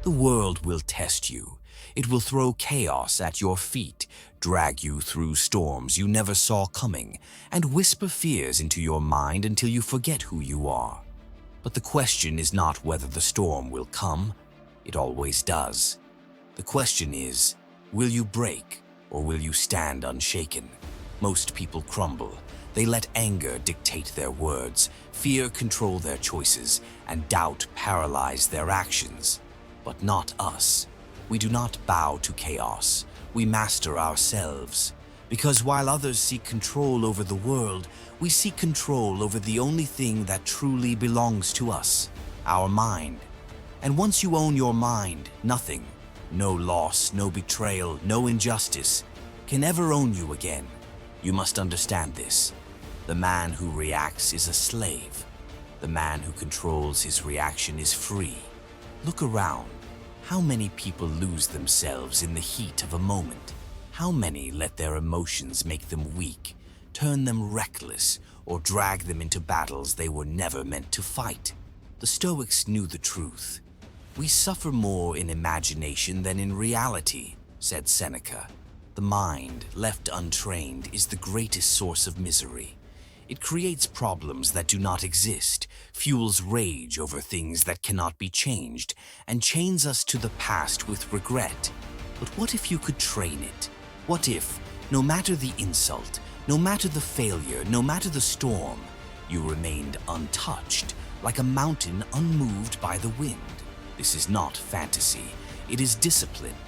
The world will test you. It will throw chaos at your feet, drag you through storms you never saw coming, and whisper fears into your mind until you forget who you are. But the question is not whether the storm will come. It always does. The question is, will you break or will you stand unshaken? Most people crumble. They let anger dictate their words, fear control their choices, and doubt paralyze their actions. But not us. We do not bow to chaos. We master ourselves. Because while others seek control over the world, we seek control over the only thing that truly belongs to us, our mind. And once you own your mind, nothing, no loss, no betrayal, no injustice, can ever own you again. You must understand this. The man who reacts is a slave. The man who controls his reaction is free. Look around. How many people lose themselves in the heat of a moment? How many let their emotions make them weak, turn them reckless, or drag them into battles they were never meant to fight? The Stoics knew the truth. "We suffer more in imagination than in reality," said Seneca. The mind, left untrained, is the greatest source of misery. It creates problems that do not exist, fuels rage over things that cannot be changed, and chains us to the past with regret. But what if you could train it? What if, no matter the insult, no matter the failure, no matter the storm, you remained untouched, like a mountain unmoved by the wind? This is not fantasy. It is discipline.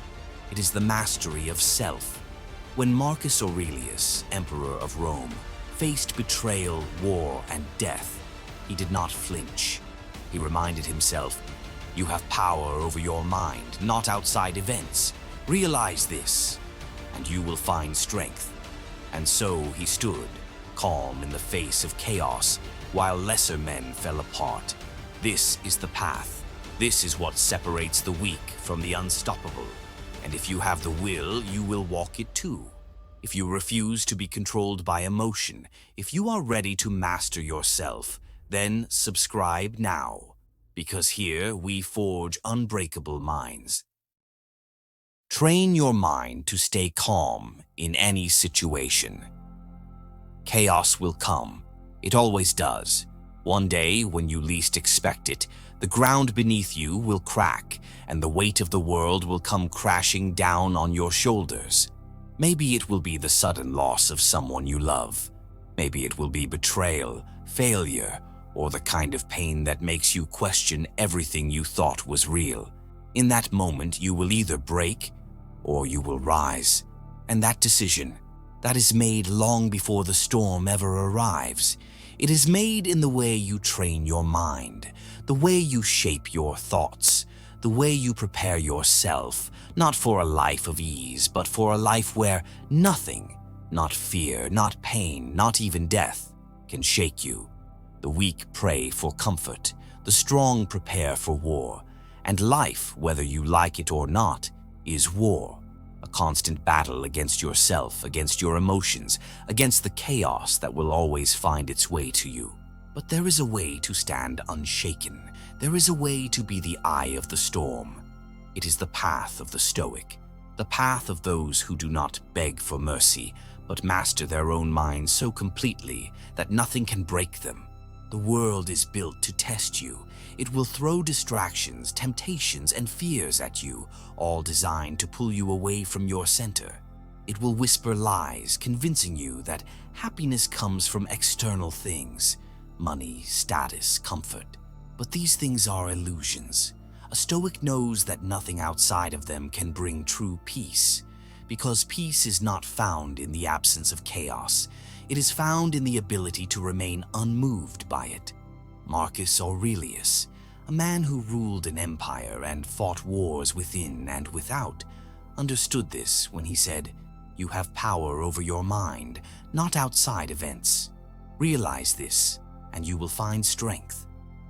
It is the mastery of self. When Marcus Aurelius, emperor of Rome, faced betrayal, war, and death, he did not flinch. He reminded himself, "You have power over your mind, not outside events. Realize this, and you will find strength." And so he stood, calm in the face of chaos, while lesser men fell apart. This is the path. This is what separates the weak from the unstoppable. And if you have the will, you will walk it too. If you refuse to be controlled by emotion, if you are ready to master yourself, then subscribe now, because here we forge unbreakable minds. Train your mind to stay calm in any situation. Chaos will come. It always does. One day, when you least expect it, the ground beneath you will crack, and the weight of the world will come crashing down on your shoulders. Maybe it will be the sudden loss of someone you love. Maybe it will be betrayal, failure, or the kind of pain that makes you question everything you thought was real. In that moment, you will either break or you will rise. And that decision, that is made long before the storm ever arrives. It is made in the way you train your mind, the way you shape your thoughts, the way you prepare yourself, not for a life of ease, but for a life where nothing, not fear, not pain, not even death, can shake you. The weak pray for comfort, the strong prepare for war, and life, whether you like it or not, is war. A constant battle against yourself, against your emotions, against the chaos that will always find its way to you. But there is a way to stand unshaken. There is a way to be the eye of the storm. It is the path of the Stoic, the path of those who do not beg for mercy, but master their own minds so completely that nothing can break them. The world is built to test you. It will throw distractions, temptations, and fears at you, all designed to pull you away from your center. It will whisper lies, convincing you that happiness comes from external things, money, status, comfort. But these things are illusions. A Stoic knows that nothing outside of them can bring true peace, because peace is not found in the absence of chaos. It is found in the ability to remain unmoved by it. Marcus Aurelius, a man who ruled an empire and fought wars within and without, understood this when he said, "You have power over your mind, not outside events. Realize this, and you will find strength."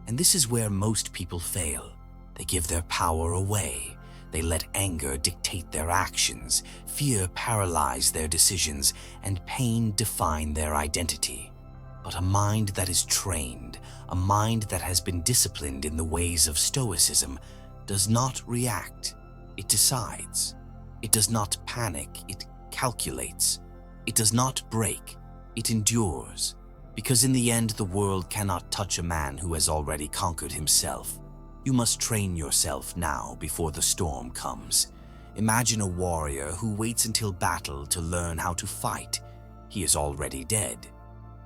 And this is where most people fail. They give their power away. They let anger dictate their actions, fear paralyze their decisions, and pain define their identity. But a mind that is trained, a mind that has been disciplined in the ways of Stoicism, does not react, it decides. It does not panic, it calculates. It does not break, it endures. Because in the end, the world cannot touch a man who has already conquered himself. You must train yourself now before the storm comes. Imagine a warrior who waits until battle to learn how to fight. He is already dead.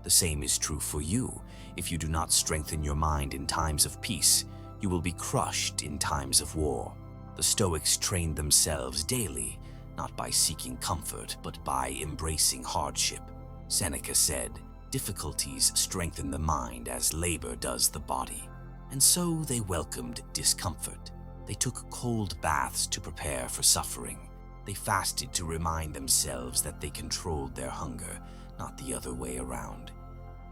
The same is true for you. If you do not strengthen your mind in times of peace, you will be crushed in times of war. The Stoics trained themselves daily, not by seeking comfort, but by embracing hardship. Seneca said, "Difficulties strengthen the mind as labor does the body." And so they welcomed discomfort. They took cold baths to prepare for suffering. They fasted to remind themselves that they controlled their hunger, not the other way around.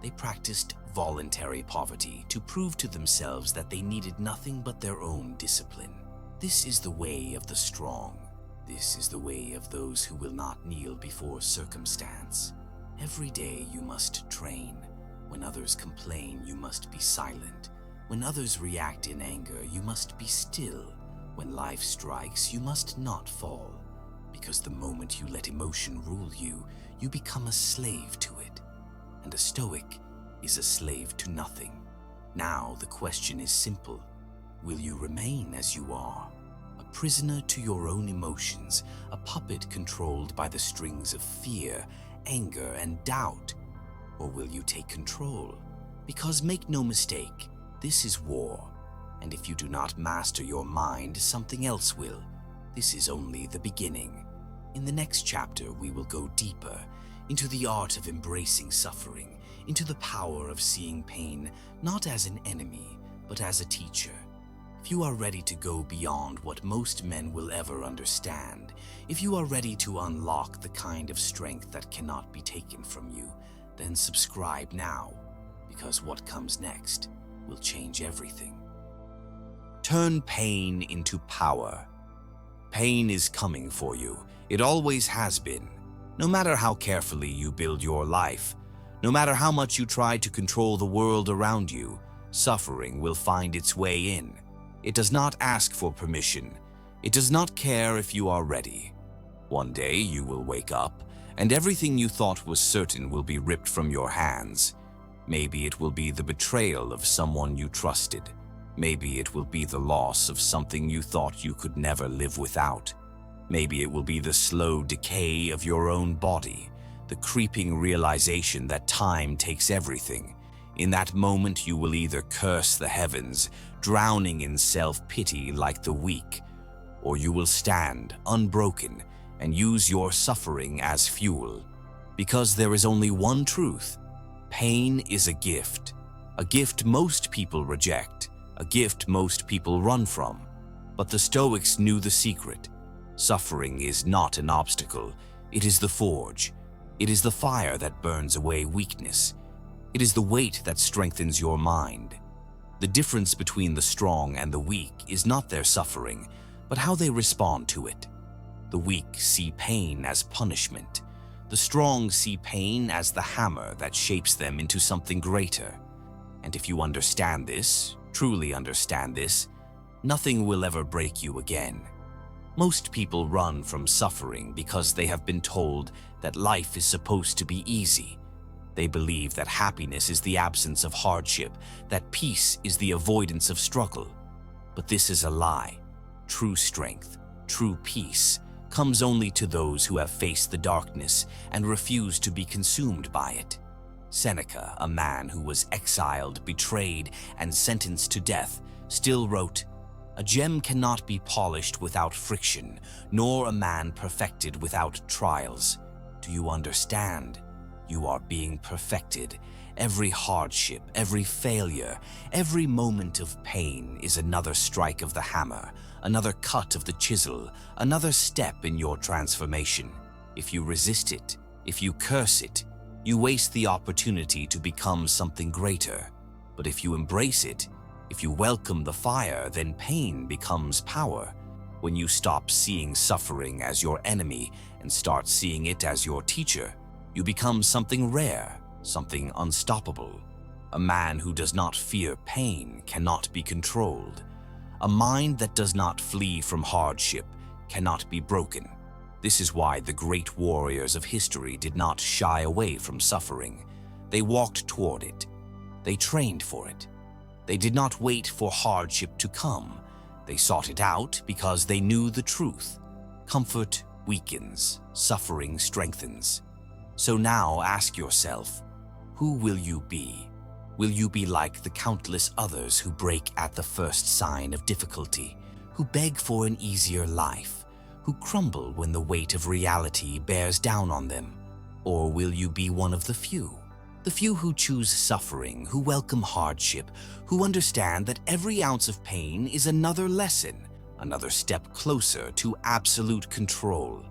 They practiced voluntary poverty to prove to themselves that they needed nothing but their own discipline. This is the way of the strong. This is the way of those who will not kneel before circumstance. Every day you must train. When others complain, you must be silent. When others react in anger, you must be still. When life strikes, you must not fall. Because the moment you let emotion rule you, you become a slave to it. And a Stoic is a slave to nothing. Now the question is simple. Will you remain as you are? A prisoner to your own emotions, a puppet controlled by the strings of fear, anger, and doubt? Or will you take control? Because make no mistake, this is war. And if you do not master your mind, something else will. This is only the beginning. In the next chapter, we will go deeper into the art of embracing suffering, into the power of seeing pain not as an enemy, but as a teacher. If you are ready to go beyond what most men will ever understand, if you are ready to unlock the kind of strength that cannot be taken from you, then subscribe now, because what comes next will change everything. Turn pain into power. Pain is coming for you. It always has been. No matter how carefully you build your life, no matter how much you try to control the world around you, suffering will find its way in. It does not ask for permission. It does not care if you are ready. One day you will wake up, and everything you thought was certain will be ripped from your hands. Maybe it will be the betrayal of someone you trusted. Maybe it will be the loss of something you thought you could never live without. Maybe it will be the slow decay of your own body, the creeping realization that time takes everything. In that moment, you will either curse the heavens, drowning in self-pity like the weak, or you will stand unbroken and use your suffering as fuel. Because there is only one truth: pain is a gift most people reject, a gift most people run from. But the Stoics knew the secret. Suffering is not an obstacle, it is the forge. It is the fire that burns away weakness. It is the weight that strengthens your mind. The difference between the strong and the weak is not their suffering, but how they respond to it. The weak see pain as punishment. The strong see pain as the hammer that shapes them into something greater. And if you understand this, truly understand this, nothing will ever break you again. Most people run from suffering because they have been told that life is supposed to be easy. They believe that happiness is the absence of hardship, that peace is the avoidance of struggle. But this is a lie. True strength, true peace, comes only to those who have faced the darkness and refused to be consumed by it. Seneca, a man who was exiled, betrayed, and sentenced to death, still wrote, "A gem cannot be polished without friction, nor a man perfected without trials." Do you understand? You are being perfected. Every hardship, every failure, every moment of pain is another strike of the hammer, another cut of the chisel, another step in your transformation. If you resist it, if you curse it, you waste the opportunity to become something greater. But if you embrace it, if you welcome the fire, then pain becomes power. When you stop seeing suffering as your enemy and start seeing it as your teacher, you become something rare, something unstoppable. A man who does not fear pain cannot be controlled. A mind that does not flee from hardship cannot be broken. This is why the great warriors of history did not shy away from suffering. They walked toward it. They trained for it. They did not wait for hardship to come. They sought it out because they knew the truth. Comfort weakens, suffering strengthens. So now ask yourself, who will you be? Will you be like the countless others who break at the first sign of difficulty, who beg for an easier life, who crumble when the weight of reality bears down on them? Or will you be one of the few who choose suffering, who welcome hardship, who understand that every ounce of pain is another lesson, another step closer to absolute control?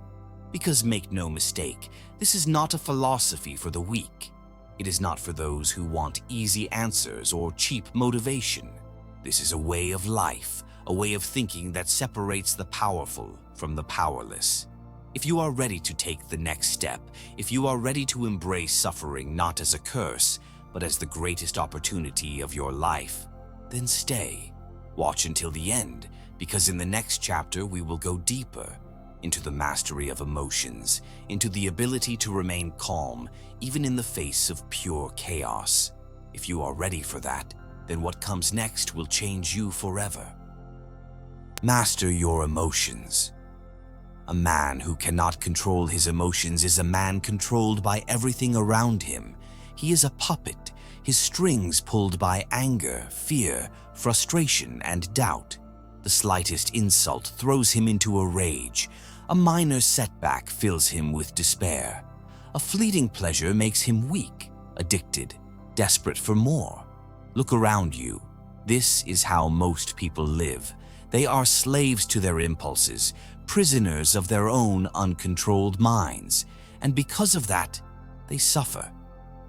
Because make no mistake, this is not a philosophy for the weak. It is not for those who want easy answers or cheap motivation. This is a way of life, a way of thinking that separates the powerful from the powerless. If you are ready to take the next step, if you are ready to embrace suffering not as a curse, but as the greatest opportunity of your life, then stay. Watch until the end, because in the next chapter we will go deeper into the mastery of emotions, into the ability to remain calm even in the face of pure chaos. If you are ready for that, then what comes next will change you forever. Master your emotions. A man who cannot control his emotions is a man controlled by everything around him. He is a puppet, his strings pulled by anger, fear, frustration, and doubt. The slightest insult throws him into a rage. A minor setback fills him with despair. A fleeting pleasure makes him weak, addicted, desperate for more. Look around you. This is how most people live. They are slaves to their impulses, prisoners of their own uncontrolled minds, and because of that, they suffer.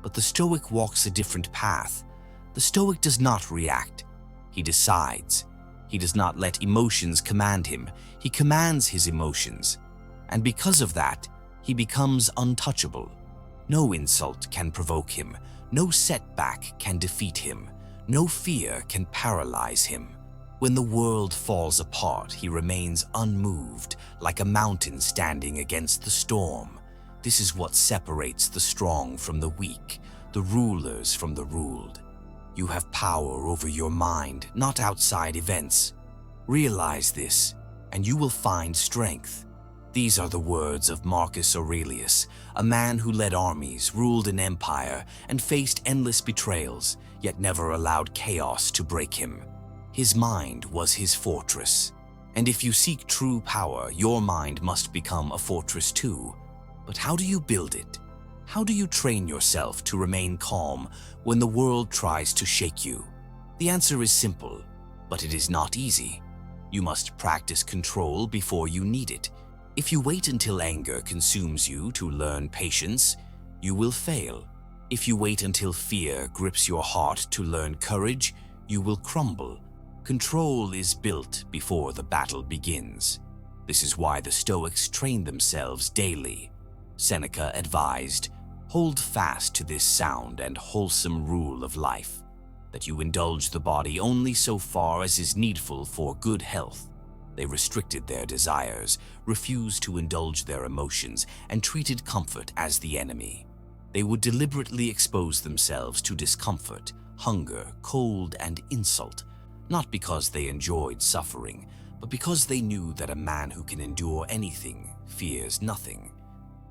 But the Stoic walks a different path. The Stoic does not react. He decides. He does not let emotions command him. He commands his emotions. And because of that, he becomes untouchable. No insult can provoke him. No setback can defeat him. No fear can paralyze him. When the world falls apart, he remains unmoved, like a mountain standing against the storm. This is what separates the strong from the weak, the rulers from the ruled. You have power over your mind, not outside events. Realize this, and you will find strength. These are the words of Marcus Aurelius, a man who led armies, ruled an empire, and faced endless betrayals, yet never allowed chaos to break him. His mind was his fortress. And if you seek true power, your mind must become a fortress too. But how do you build it? How do you train yourself to remain calm when the world tries to shake you? The answer is simple, but it is not easy. You must practice control before you need it. If you wait until anger consumes you to learn patience, you will fail. If you wait until fear grips your heart to learn courage, you will crumble. Control is built before the battle begins. This is why the Stoics train themselves daily. Seneca advised, "Hold fast to this sound and wholesome rule of life, that you indulge the body only so far as is needful for good health." They restricted their desires, refused to indulge their emotions, and treated comfort as the enemy. They would deliberately expose themselves to discomfort, hunger, cold, and insult, not because they enjoyed suffering, but because they knew that a man who can endure anything fears nothing.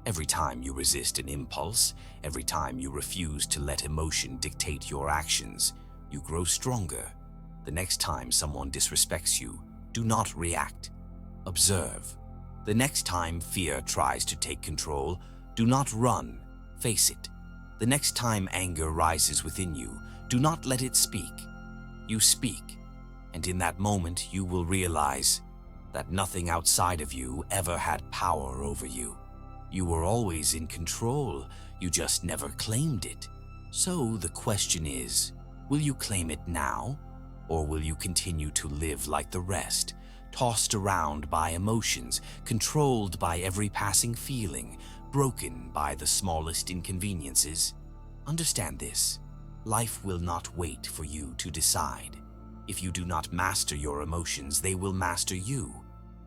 Every time you resist an impulse, every time you refuse to let emotion dictate your actions, you grow stronger. The next time someone disrespects you, do not react. Observe. The next time fear tries to take control, do not run. Face it. The next time anger rises within you, do not let it speak. You speak. And in that moment, you will realize that nothing outside of you ever had power over you. You were always in control, you just never claimed it. So the question is, will you claim it now? Or will you continue to live like the rest, tossed around by emotions, controlled by every passing feeling, broken by the smallest inconveniences? Understand this. Life will not wait for you to decide. If you do not master your emotions, they will master you.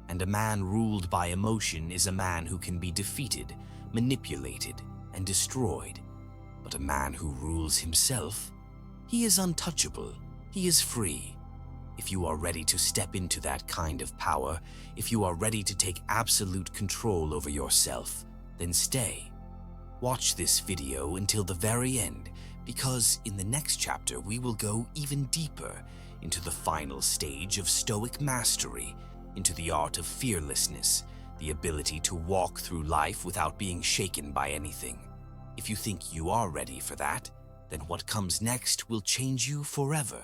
And a man ruled by emotion is a man who can be defeated, manipulated, and destroyed. But a man who rules himself, he is untouchable, he is free. If you are ready to step into that kind of power, if you are ready to take absolute control over yourself, then stay. Watch this video until the very end, because in the next chapter we will go even deeper into the final stage of Stoic mastery, into the art of fearlessness, the ability to walk through life without being shaken by anything. If you think you are ready for that, then what comes next will change you forever.